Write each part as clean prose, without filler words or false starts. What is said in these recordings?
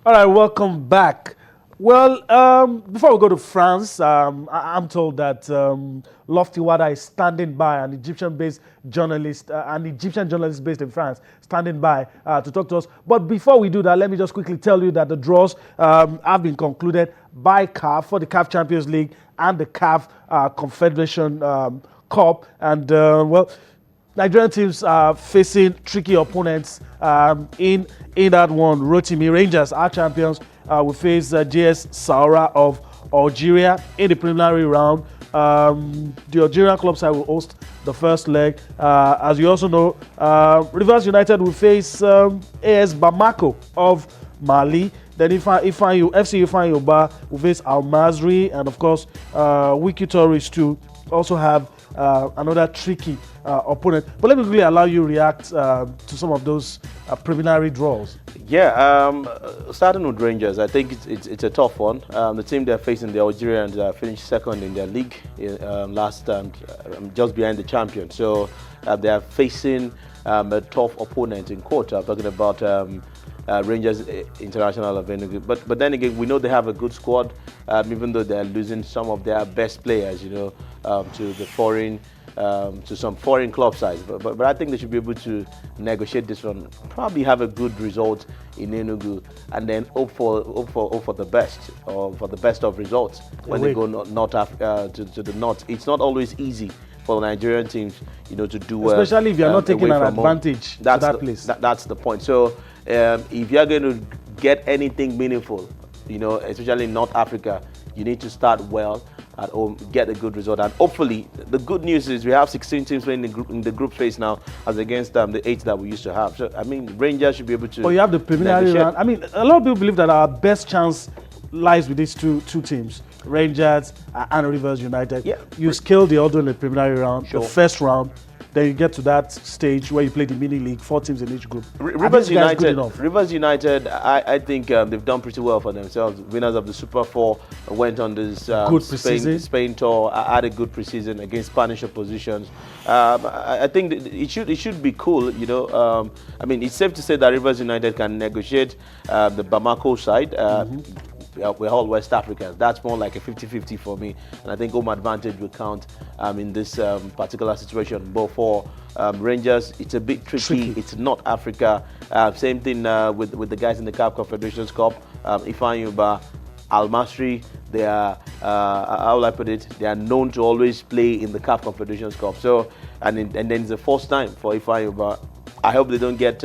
All right, welcome back. Well, before we go to France, I'm told that Lofty Wada is standing by, an Egyptian-based journalist, an Egyptian journalist based in France, standing by to talk to us. But before we do that, let me just quickly tell you that the draws have been concluded by CAF for the CAF Champions League and the CAF Confederation Cup. And, well, Nigerian teams are facing tricky opponents in that one. Rotimi Rangers, our champions, will face JS Saoura of Algeria in the preliminary round. The Algerian club side will host the first leg. As you also know, Rivers United will face AS Bamako of Mali. Then FC Ifeanyi Uba will face Al Masry, and of course, Wiki Tourist too also have another tricky opponent. But let me really allow you to react to some of those preliminary draws. Yeah, starting with Rangers, I think it's a tough one. The team they're facing, the Algerians, finished second in their league last time, just behind the champion. So they are facing a tough opponent in court. I'm talking about Rangers International of Enugu. But then again, we know they have a good squad, even though they're losing some of their best players, to the foreign, to some foreign club sides. But I think they should be able to negotiate this one, probably have a good result in Enugu, and then hope for the best, or for the best of results when they go to the north. It's not always easy for the Nigerian teams, to do well. Especially if you're not taking an advantage to that place. That's the point. So if you're going to get anything meaningful, especially in North Africa, you need to start well at home, get a good result, and hopefully, the good news is we have 16 teams playing in the group phase now, as against the 8 that we used to have. So I mean, Rangers should be able to. But you have the preliminary round. I mean, a lot of people believe that our best chance lies with these two teams, Rangers and Rivers United. Yeah. You scale the order in the preliminary round, Sure. the first round. Then you get to that stage where you play the mini league, 4 teams in each group. Rivers United, I think they've done pretty well for themselves. Winners of the Super 4 went on this good Spain tour, had a good preseason against Spanish oppositions. I think it should be cool, I mean, it's safe to say that Rivers United can negotiate the Bamako side. We're all West Africans. That's more like a 50-50 for me. And I think home advantage will count in this particular situation. But for Rangers, it's a bit tricky. It's not Africa. Same thing with the guys in the CAF Confederations Cup. Ifeanyi Uba, Al Masry, they are, how will I put it, they are known to always play in the CAF Confederations Cup. So, and then it's the first time for Ifeanyi Uba. I hope they don't get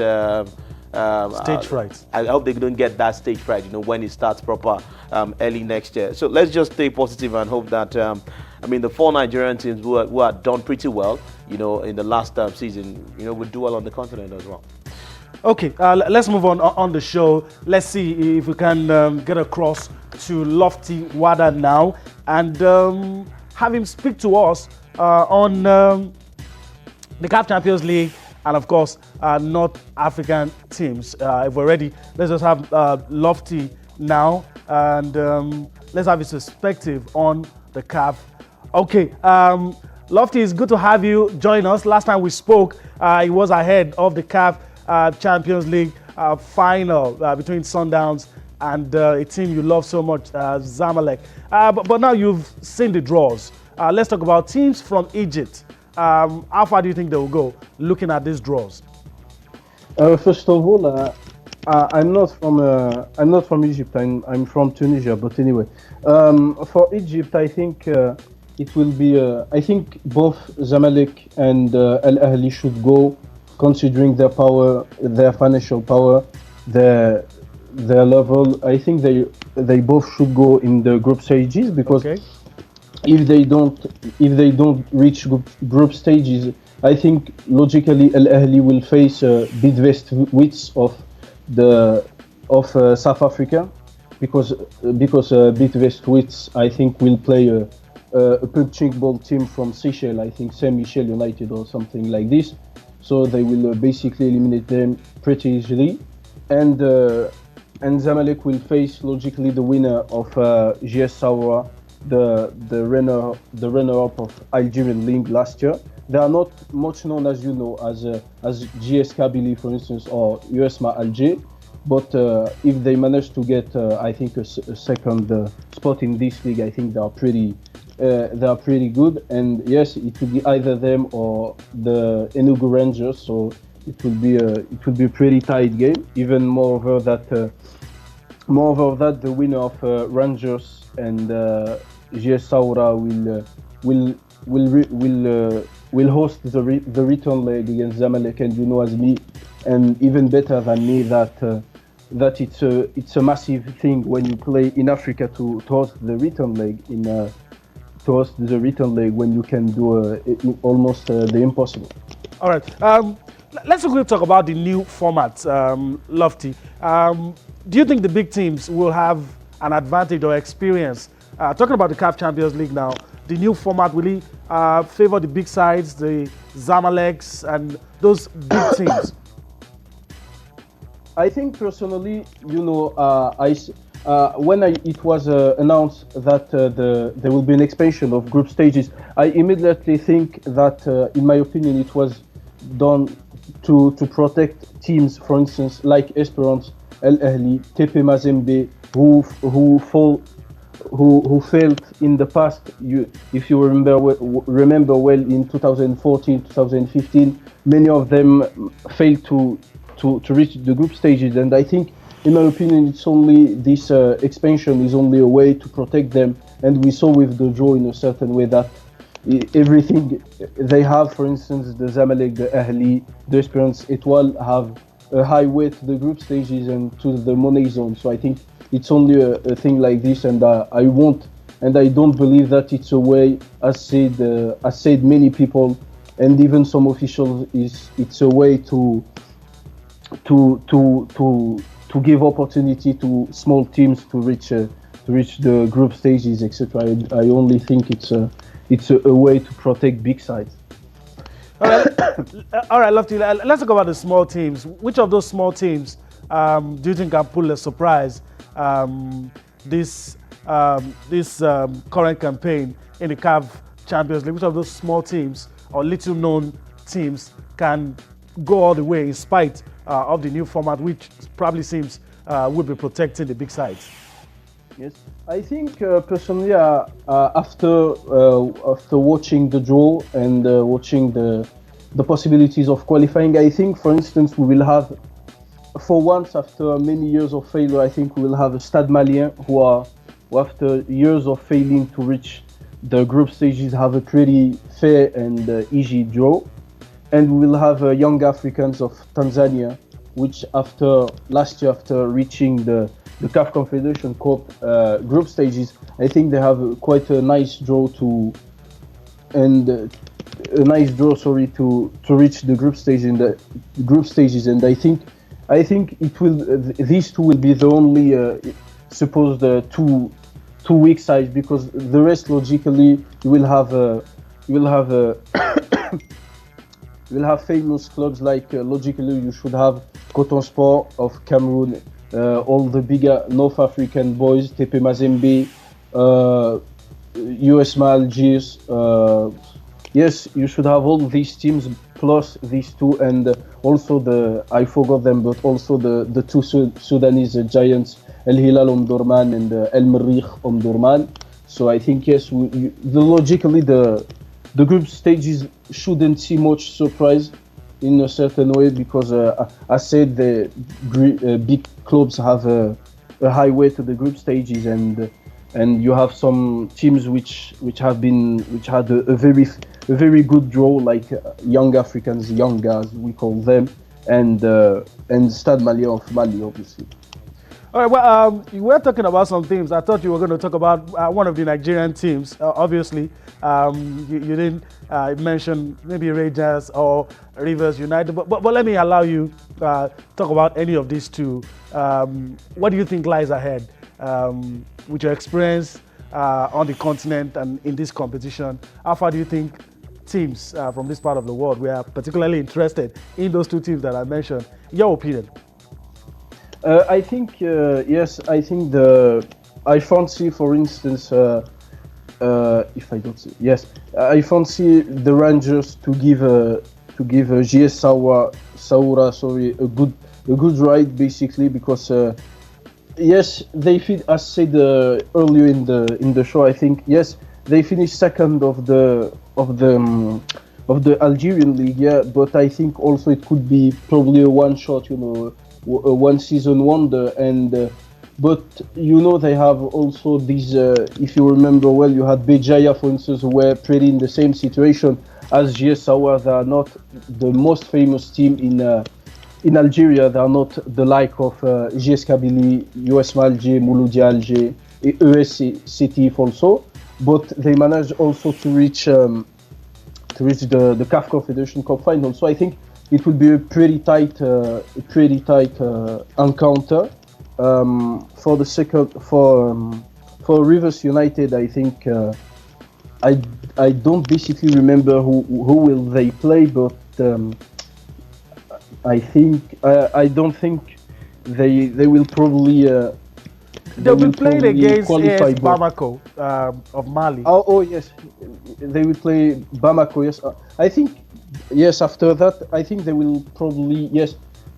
stage fright. I hope they don't get that stage fright, when it starts proper early next year. So let's just stay positive and hope that, the 4 Nigerian teams who are done pretty well, in the last season, will do well on the continent as well. Okay, let's move on the show. Let's see if we can get across to Lofty Wada now and have him speak to us on the CAF Champions League and, of course, North African teams. If we're ready, let's just have Lofty now and let's have his perspective on the CAF. Okay, Lofty, it's good to have you join us. Last time we spoke, it was ahead of the CAF Champions League final between Sundowns and a team you love so much, Zamalek. But now you've seen the draws. Let's talk about teams from Egypt. How far do you think they will go looking at these draws? First of all, I'm not from Egypt. I'm from Tunisia. But anyway, for Egypt, I think it will be. I think both Zamalek and Al Ahly should go, considering their power, their financial power, their level. I think they both should go in the group stages because. Okay. If they don't reach group stages, I think logically Al Ahly will face Bidvest Wits of South Africa, because Bidvest Wits I think will play a punching ball team from Seychelles. I think Saint Michel United or something like this. So they will basically eliminate them pretty easily, and Zamalek will face logically the winner of JS Saoura, the runner-up of Algerian League last year. They are not much known, as you know, as GS Kabylie, for instance, or USMA Alger. But if they manage to get, I think, a second spot in this league, I think they are pretty good. And yes, it will be either them or the Enugu Rangers. So it will be a pretty tight game. Even moreover that the winner of Rangers and GS Saura will host the return leg against Zamalek, and you know as me, and even better than me, that it's a massive thing when you play in Africa to host the return leg when you can do almost the impossible. All right. Let's quickly talk about the new format, Lofty. Do you think the big teams will have an advantage or experience? Talking about the CAF Champions League now, the new format will it favor the big sides, the Zamaleks, and those big teams? I think personally, you know, it was announced that there will be an expansion of group stages, I immediately think that, in my opinion, it was done to protect teams, for instance, like Esperance, El Ahly, TP Mazembe, who failed in the past. If you remember well, in 2014, 2015, many of them failed to reach the group stages, and I think, in my opinion, it's only this expansion is only a way to protect them. And we saw with the draw in a certain way that everything they have, for instance, the Zamalek, the Ahly, the Esperance Etoile, have a high way to the group stages and to the money zone. So I think it's only a thing like this, and I don't believe that it's a way, as said many people and even some officials, it's a way to give opportunity to small teams to reach the group stages, etc. I only think it's a way to protect big sides. All right, Lofty. Let's talk about the small teams. Which of those small teams do you think can pull a surprise this current campaign in the CAF Champions League? Which of those small teams or little-known teams can go all the way in spite of the new format, which probably seems will be protecting the big sides? Yes, I think personally, after watching the draw and watching the possibilities of qualifying, I think, for instance, we will have, for once after many years of failure, I think we will have a Stade Malien who after years of failing to reach the group stages, have a pretty fair and easy draw. And we will have Young Africans of Tanzania, which last year, after reaching the CAF Confederation Cup group stages, I think they have quite a nice draw to reach the group stage in the group stages. And I think these two will be the only supposed two weak sides, because the rest, logically, you will have famous clubs like logically you should have Coton Sport of Cameroon, all the bigger North African boys, TP Mazembe, USMA Algiers. Yes, you should have all these teams plus these two, and also I forgot them, but also the two Sudanese giants, El Hilal Omdurman and El Merrikh Omdurman. So I think, yes, logically the group stages shouldn't see much surprise in a certain way, because I said the big clubs have a high way to the group stages, and you have some teams which had a very good draw, like Young Africans, Young Guys we call them, and Stade Malien of Mali, obviously. All right, well, you were talking about some teams. I thought you were going to talk about one of the Nigerian teams. Obviously, you didn't mention maybe Rangers or Rivers United, but let me allow you talk about any of these two. What do you think lies ahead with your experience on the continent and in this competition? How far do you think teams from this part of the world, we are particularly interested in those two teams that I mentioned? Your opinion? I think yes. I think I fancy, for instance, if I don't say yes, I fancy the Rangers to give GS Saoura, sorry, a good ride basically, because yes, they as said earlier in the show, I think, yes, they finished second of the Algerian league, yeah, but I think also it could be probably a one shot, a one season wonder. And but they have also these, if you remember well, you had Béjaïa, for instance, who were pretty in the same situation as GS Saoura. They are not the most famous team in Algeria. They are not the like of GS Kabylie, US Alger, Mouloudia Alger, and ES Sétif also, but they managed also to reach the CAF Confederation Cup final. So I think it would be a pretty tight encounter. For the second, for Rivers United, I think I don't basically remember who will they play, but I don't think they will probably. They'll be playing against AS both. Bamako of Mali. Oh yes, they will play Bamako. Yes, I think yes. After that, I think they will probably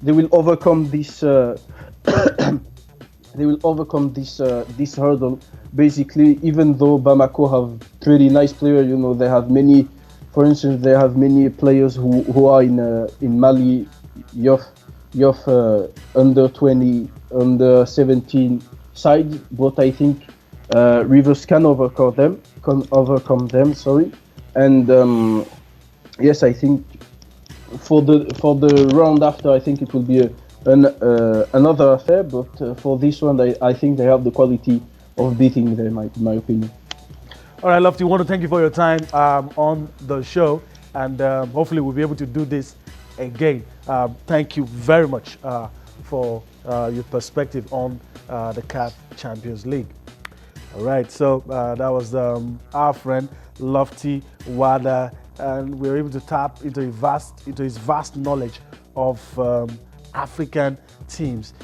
they will overcome this. They will overcome this hurdle. Basically, even though Bamako have pretty nice players, they have many. For instance, they have many players who are in Mali, youth under 20, under 17 side. But I think Rivers can overcome them. Sorry, and yes, I think for the round after, I think it will be another affair. But for this one, I think they have the quality of beating them, in my opinion. All right, Lofty, want to thank you for your time on the show, and hopefully we'll be able to do this again. Thank you very much for your perspective on the CAF Champions League. All right, so that was our friend Lofty Wada, and we were able to tap into his vast knowledge of African teams.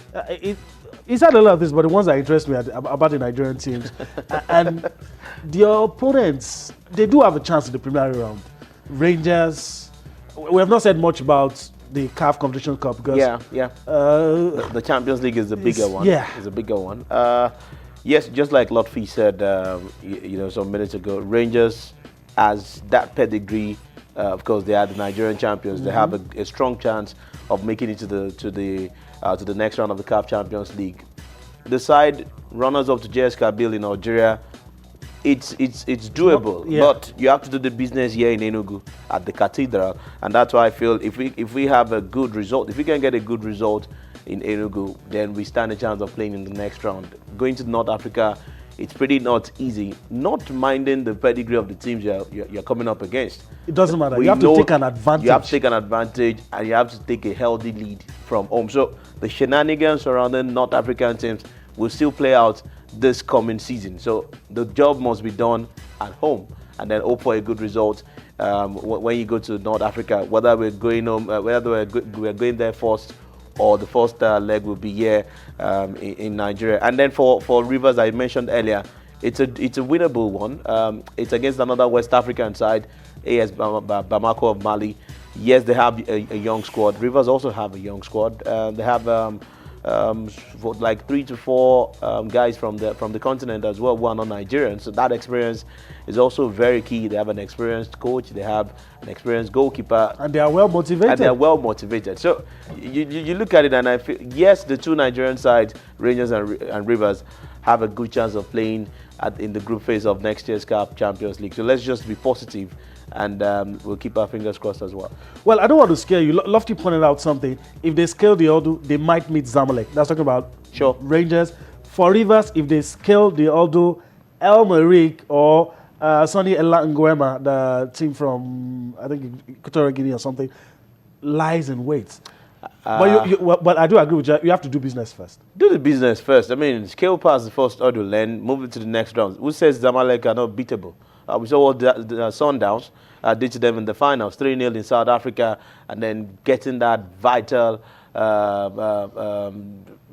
He said a lot of this, but the ones that interest me are about the Nigerian teams. And the opponents, they do have a chance in the preliminary round. Rangers, we have not said much about the CAF Competition Cup because the Champions League is the bigger one. Yeah, is a bigger one. Yes, just like Lotfi said, some minutes ago, Rangers has that pedigree. Of course, they are the Nigerian champions. They have a strong chance of making it to the next round of the CAF Champions League. The side runners up to JS Kabylie in Algeria, it's doable, but you have to do the business here in Enugu at the Cathedral, and that's why I feel if we have a good result, if we can get a good result in Enugu, then we stand a chance of playing in the next round. Going to North Africa, it's pretty not easy, not minding the pedigree of the teams you're coming up against. It doesn't matter. You have to take an advantage. You have to take an advantage, and you have to take a healthy lead from home. So the shenanigans surrounding North African teams will still play out this coming season. So the job must be done at home, and then hope for a good result when you go to North Africa. Whether we're going home, whether we're going there first, or the first leg will be here in Nigeria. And then for Rivers, I mentioned earlier, it's a winnable one. It's against another West African side, AS Bamako of Mali. Yes, they have a young squad. Rivers also have a young squad. They have like 3 to 4 guys from the continent as well who are not Nigerian. So that experience is also very key. They have an experienced coach. They have an experienced goalkeeper. And they are well motivated. So you look at it, and I feel, yes, the two Nigerian sides, Rangers and Rivers, have a good chance of playing in the group phase of next year's CAF Champions League. So let's just be positive, and we'll keep our fingers crossed as well. Well, I don't want to scare you. Lofty pointed out something. If they scale the Odu, they might meet Zamalek. That's talking about Rangers. For Rivers, if they scale the Odu, El Merreikh or Sonny Elangwema, the team from, I think, Equatorial Guinea or something, lies in wait. But I do agree with you. You have to do business first. Do the business first. I mean, scale past the first hurdle and move it to the next round. Who says Zamalek are not beatable? We saw what the Sundowns did to them in the finals, 3-0 in South Africa, and then getting that vital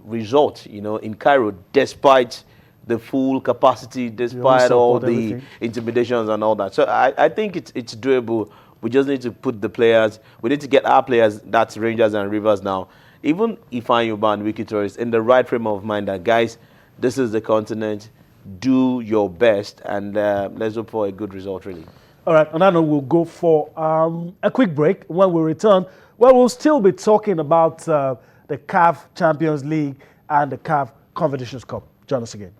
result, in Cairo, despite the full capacity, despite all the intimidations and all that. So I think it's doable We just need to put the players, we need to get our players, that's Rangers and Rivers now, even Ifeanyi Ubah and Wiki Tourist, in the right frame of mind that, guys, this is the continent, do your best, and let's hope for a good result, really. All right, on that note, we'll go for a quick break. When we return, well, we'll still be talking about the CAF Champions League and the CAF Confederations Cup. Join us again.